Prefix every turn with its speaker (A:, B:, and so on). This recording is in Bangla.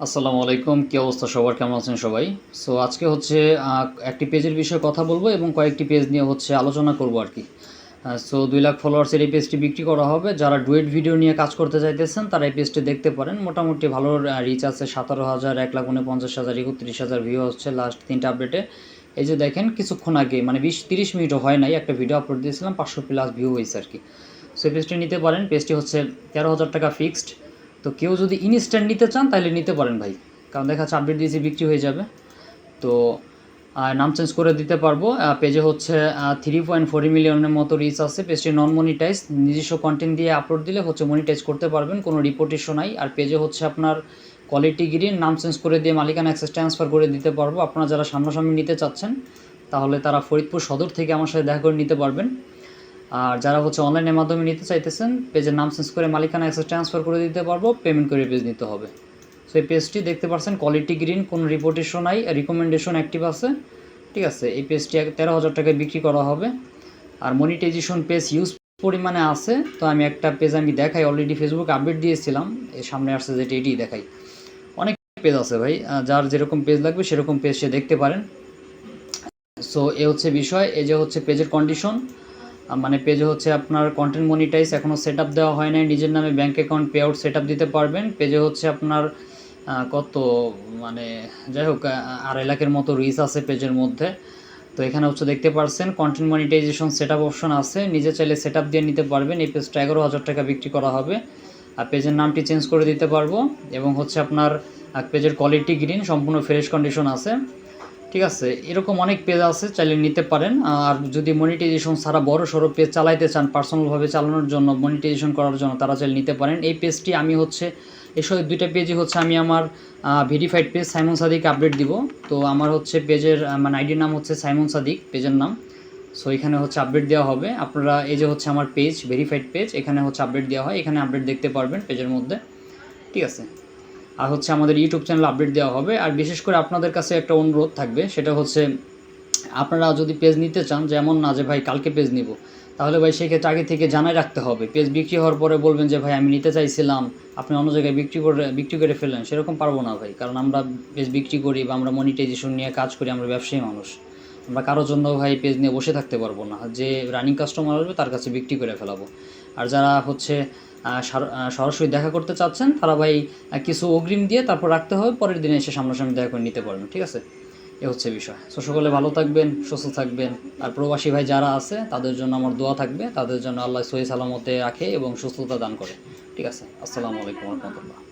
A: আসসালামু আলাইকুম, কী অবস্থা সবার, কেমন আছেন সবাই? সো আজকে হচ্ছে একটি পেজের বিষয়ে কথা বলবো এবং কয়েকটি পেজ নিয়ে হচ্ছে আলোচনা করব আর কি। সো 2 লাখ ফলোয়ার্সের এই পেজটি বিক্রি করা হবে। যারা ডুয়েট ভিডিও নিয়ে কাজ করতে চাইতেছেন তারা এই পেজটি দেখতে পারেন। মোটামুটি ভালো রিচ আছে, 17,000, 1,49,000, 31,000 ভিউ হচ্ছে লাস্ট 3টা আপডেটে। এই যে দেখেন, কিছুক্ষণ আগে মানে 20-30 মিনিটও হয় নাই একটা ভিডিও আপলোড দিয়েছিলাম, 500+ ভিউ হয়েছে আর কি। সো এই পেজটি নিতে পারেন। পেজটি হচ্ছে 13,000 টাকা ফিক্সড। তো কেউ যদি ইনস্ট্যান্ট নিতে চান তাহলে নিতে পারেন ভাই, কারণ দেখা যাচ্ছে আপডেট দিয়েছি বিক্রি হয়ে যাবে। তো নাম চেঞ্জ করে দিতে পারবো। পেজে হচ্ছে 3.4 মিলিয়নের মতো রিচ আছে। পেজটি নন মনিটাইজ, নিজস্ব কন্টেন্ট দিয়ে আপলোড দিলে হচ্ছে মনিটাইজ করতে পারবেন, কোনো রিপোর্ট ইস্যু নাই। আর পেজে হচ্ছে আপনার কোয়ালিটি গ্রিন, নাম চেঞ্জ করে দিয়ে মালিকানা অ্যাক্সেস ট্রান্সফার করে দিতে পারবো। আপনারা যারা সামনাসামনি নিতে চাচ্ছেন তাহলে তারা ফরিদপুর সদর থেকে আমার সাথে দেখা করে নিতে পারবেন। আর যারা হচ্ছে অনলাইনের মাধ্যমে নিতে চাইতেছেন, পেজের নাম চেঞ্জ করে মালিকানা অ্যাক্সেস ট্রান্সফার করে দিতে পারবো, পেমেন্ট করে পেজ নিতে হবে। সো এই পেজটি দেখতে পাচ্ছেন কোয়ালিটি গ্রিন, কোনো রিপোর্ট ইস্যু নাই, রিকমেন্ডেশন অ্যাক্টিভ আছে। ঠিক আছে, এই পেজটি 13,000 টাকায় বিক্রি করা হবে। আর মনিটাইজেশন পেজ ইউজ পরিমাণে আছে। তো আমি একটা পেজ দেখাই, অলরেডি ফেসবুক আপডেট দিয়েছিলাম, এর সামনে আসছে যেটি এটি দেখাই। অনেক পেজ আছে ভাই, যার যেরকম পেজ লাগবে সেরকম পেজ সে দেখতে পারেন। সো এ হচ্ছে বিষয়। এই যে হচ্ছে পেজের কন্ডিশন, মানে পেজে হচ্ছে আপনার কন্টেন্ট মনিটাইজ এখনও সেট আপ দেওয়া হয় নাই, নিজের নামে bank account pay out set up দিতে পারবেন। পেজে হচ্ছে আপনার কত মানে যাই হোক 2.5 লাখের মতো রিচ আছে পেজের মধ্যে। তো এখানে হচ্ছে দেখতে পারছেন content monetization set up option আছে, নিজে চাইলে সেট আপ দিয়ে নিতে পারবেন। এই পেজটা 11,000 টাকা বিক্রি করা হবে। আর পেজের নামটি চেঞ্জ করে দিতে পারবো এবং হচ্ছে আপনার পেজের কোয়ালিটি গ্রিন, সম্পূর্ণ ফ্রেশ কন্ডিশন আছে। ঠিক আছে, এরকম অনেক পেজ আছে, চাইলে নিতে পারেন। আর যদি মনিটাইজেশন ছাড়া বড় সড়ো পেজ চালাইতে চান, পার্সোনালভাবে চালানোর জন্য, মনিটাইজেশন করার জন্য, তারা চাইলে নিতে পারেন। এই পেজটি আমি হচ্ছে এসব 2টা পেজই হচ্ছে আমি আমার verified page Simon Sadik update দিব। তো আমার হচ্ছে পেজের মানে আইডির নাম হচ্ছে সাইমন সাদিক, পেজের নাম। সো এখানে হচ্ছে আপডেট দেওয়া হবে। আপনারা এই যে হচ্ছে আমার পেজ, ভেরিফাইড পেজ, এখানে হচ্ছে আপডেট দেওয়া হয়, এখানে আপডেট দেখতে পারবেন পেজের মধ্যে। ঠিক আছে, আর হচ্ছে আমাদের ইউটিউব চ্যানেল আপডেট দেওয়া হবে। আর বিশেষ করে আপনাদের কাছে একটা অনুরোধ থাকবে, সেটা হচ্ছে আপনারা যদি পেজ নিতে চান, যেমন না যে ভাই কালকে পেজ নিব, তাহলে ভাই সেক্ষেত্রে আগে থেকে জানাই রাখতে হবে। পেজ বিক্রি হওয়ার পরে বলবেন যে ভাই আমি নিতে চাইছিলাম, আপনি অন্য জায়গায় বিক্রি করে ফেললেন, সেরকম পারবো না ভাই। কারণ আমরা পেজ বিক্রি করি বা আমরা মনিটাইজেশন নিয়ে কাজ করি, আমরা ব্যবসায়ী মানুষ। আমরা কারোর জন্য ভাই পেজ নিয়ে বসে থাকতে পারবো না, যে রানিং কাস্টমার আসবে তার কাছে বিক্রি করে ফেলাবো। আর যারা হচ্ছে সরাসরি দেখা করতে চাচ্ছেন তারা ভাই কিছু অগ্রিম দিয়ে তারপর রাখতে হবে, পরের দিনে এসে সামনাসামনি দেখা করে নিতে পারবেন। ঠিক আছে, এ হচ্ছে বিষয়। সো সকলে ভালো থাকবেন, সুস্থ থাকবেন। আর প্রবাসী ভাই যারা আছে তাদের জন্য আমার দোয়া থাকবে, তাদের জন্য আল্লাহ সহি সালামতে রাখে এবং সুস্থতা দান করে। ঠিক আছে, আসসালামু আলাইকুম রহমতুল্লাহ।